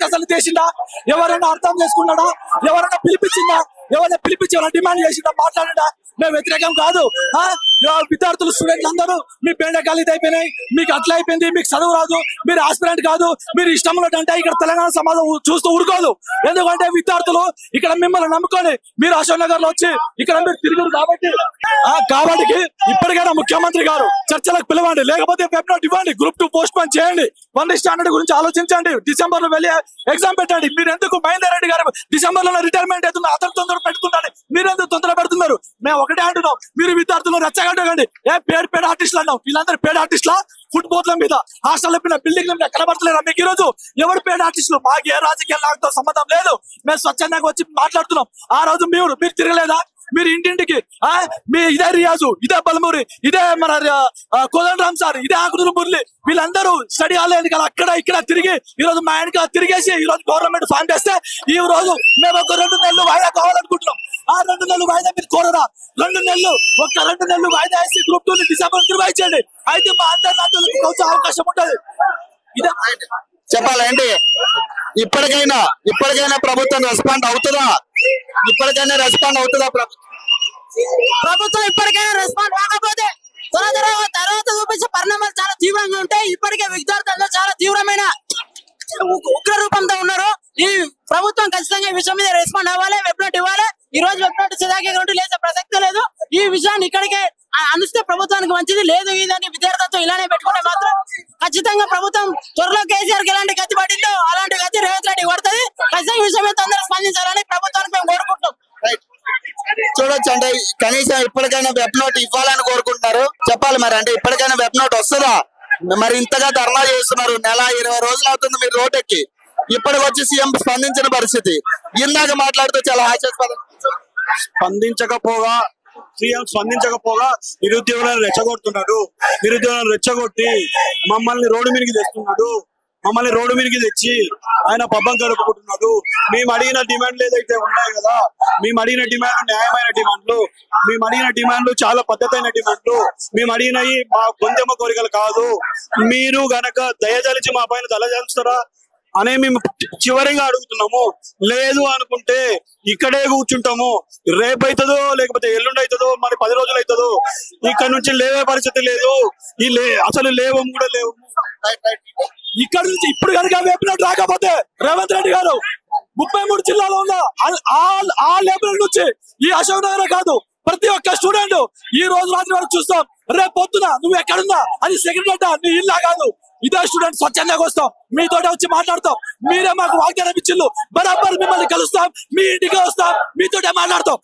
అసలు చేసిందా? ఎవరైనా అర్థం చేసుకున్నాడా? ఎవరైనా పిలిపించిందా? ఎవరైనా పిలిపించి ఎవరైనా డిమాండ్ చేసిందా? మాట్లాడా? మేము వ్యతిరేకం కాదు. విద్యార్థులు స్టూడెంట్లు అందరూ మీ బెండ ఖాళీ అయిపోయినాయి, మీకు అట్లా అయిపోయింది, మీకు చదువు రాదు, మీరు ఆస్పిరెంట్ కాదు, మీరు ఇష్టం ఉన్నట్టు ఇక్కడ తెలంగాణ సమాజం చూస్తూ ఊరుకోదు. ఎందుకంటే విద్యార్థులు ఇక్కడ మిమ్మల్ని నమ్ముకొని మీరు అశోక్ నగర్ లో వచ్చి ఇక్కడ మీరు తిరుగురు కాబట్టి ఇప్పటికైనా ముఖ్యమంత్రి గారు చర్చలకు పిలవండి, లేకపోతే వెబ్ నోట్ ఇవ్వండి, గ్రూప్ 2 పోస్ట్ పోన్ చేయండి, 1 స్టాండర్డ్ గురించి ఆలోచించండి, డిసెంబర్ లో వెళ్ళి ఎగ్జామ్ పెట్టండి. మీరు ఎందుకు మహేందర్ రెడ్డి గారు డిసెంబర్ లో రిటైర్మెంట్ అవుతున్నారు, అతను తొందర పెట్టుకుంటారు, మీరు ఎందుకు తొందర పెడుతున్నారు? మేము ఒకటే అంటున్నాం, మీరు విద్యార్థులు రెచ్చగొట్టకండి. పేడ్ ఆర్టిస్టులు అన్నాం, వీళ్ళందరూ పేడ్ ఆర్టిస్టుల ఫుట్ బోర్ల మీద హాస్టల్ మీద బిల్డింగ్ మీద కనబడతలేరా మీకు? ఈ రోజు ఎవరు పేడ్ ఆర్టిస్టులు? మాకు ఏ రాజకీయ నాయకులతో సంబంధం లేదు, మేము స్వచ్ఛందంగా వచ్చి మాట్లాడుతున్నాం. ఆ రోజు మీరు తిరగలేదా? మీరు ఇంటింటికి మీ ఇదే రియాజు, ఇదే బలమూరి, ఇదే మన కోదండ రామ్ సార్, ఇదే ఆకునూరు మురళి, వీళ్ళందరూ స్టడీ హాల్ అక్కడ ఇక్కడ తిరిగి ఈ రోజు మా ఆయనకి తిరిగేసి ఈ రోజు గవర్నమెంట్ ఫామ్ చేస్తే ఈ రోజు మేము ఒక 2 నెలలు వాయిదా కావాలనుకుంటున్నాం. ఆ 2 నెలలు వాయిదా మీరు కోరరా? 2 నెలలు 2 నెలలు వాయిదా వేసి గ్రూప్ 2 డిసెంబర్ నిర్వహించండి. అయితే మా అందరి కొంచెం అవకాశం ఉంటుంది. ఇదే చెప్పాలండి. ఇప్పటికైనా ప్రభుత్వం రెస్పాండ్ అవుతుందా? ప్రభుత్వం ఇప్పటికైనా రెస్పాండ్ కాకపోతే తర్వాత చూపించే పరిణామాలు చాలా తీవ్రంగా ఉంటాయి. ఇప్పటికే విద్యార్థులు చాలా తీవ్రమైన ఉగ్ర రూపంతో ఉన్నారు. ఈ ప్రభుత్వం ఖచ్చితంగా ఈ విషయం మీద రెస్పాండ్ అవ్వాలి, వెబ్ నోట్ ఇవ్వాలి. ఈ రోజు వెబ్ నోట్ సిద్ధాకే లేసే ప్రసక్తే లేదు. ఈ విషయాన్ని ఇక్కడికే అనుస్తే ప్రభుత్వానికి మంచిది లేదు. ఇదని విద్యార్థులతో ఇలానే పెట్టుకుంటే మాత్రం ఖచ్చితంగా ప్రభుత్వం త్వరలో కేసీఆర్ కి ఎలాంటి గతి పడిందో అలాంటి గతి రేవంత్ రెడ్డి పడుతుంది. ఖచ్చితంగా ఈ విషయం మీద అందరూ స్పందించాలని ప్రభుత్వానికి మేము కోరుకుంటాం. చూడొచ్చు అంటే కనీసం ఇప్పటికైనా వెబ్ నోట్ ఇవ్వాలని కోరుకుంటున్నారు. చెప్పాలి మరి, అంటే ఇప్పటికైనా వెబ్ నోట్ వస్తుందా? మరి ఇంతగా ధర్నా చేస్తున్నారు, నెల 20 రోజులు అవుతుంది మీరు రోడ్డెక్కి, ఇప్పటికి వచ్చి సీఎం స్పందించిన పరిస్థితి. ఇందాక మాట్లాడుతూ చాలా హాస్యాస్పదం. సీఎం స్పందించకపోగా నిరుద్యోగులను రెచ్చగొడుతున్నాడు. నిరుద్యోగులను రెచ్చగొట్టి మమ్మల్ని రోడ్డు మీదకి తెచ్చి ఆయన పబ్బం గడుపుకుంటున్నాడు. మేము అడిగిన డిమాండ్లు ఏదైతే ఉన్నాయి కదా, మేము అడిగిన డిమాండ్లు న్యాయమైన డిమాండ్లు, మేము అడిగిన డిమాండ్లు చాలా పద్ధతైన డిమాండ్లు, మేము అడిగినవి మా గొంతెమ్మ కోరికలు కాదు. మీరు గనక దయదలిచి మా పైన తలజలుస్తారా అనే మేము చివరిగా అడుగుతున్నాము. లేదు అనుకుంటే ఇక్కడే కూర్చుంటాము. రేపైతుందో లేకపోతే ఎల్లుండి అవుతుందో మరి 10 రోజులు అవుతుందో, ఇక్కడ నుంచి లేవే పరిస్థితి లేదు. అసలు లేవం కూడా లేవు. ఇక్కడ నుంచి ఇప్పుడు కనుక వెబ్ నోట్ రాకపోతే రేవంత్ రెడ్డి గారు 33 జిల్లాలో ఉన్న ఆ లేబర్ నుంచి ఈ అశోక్ నగర్ కాదు ప్రతి ఒక్క స్టూడెంట్ ఈ రోజు రాత్రి వరకు చూస్తాం. రేపు పొద్దున నువ్వు ఎక్కడున్నా అది సెక్రటరీ నీ ఇల్లా కాదు, ఇదే స్టూడెంట్ స్వచ్ఛందంగా వస్తాం, మీతోటి వచ్చి మాట్లాడతాం. మీరే మాకు వాగ్దానం ఇచ్చిళ్ళు, బరాబర్ మిమ్మల్ని కలుస్తాం, మీ ఇంటికి వస్తాం, మీతోటే మాట్లాడతాం.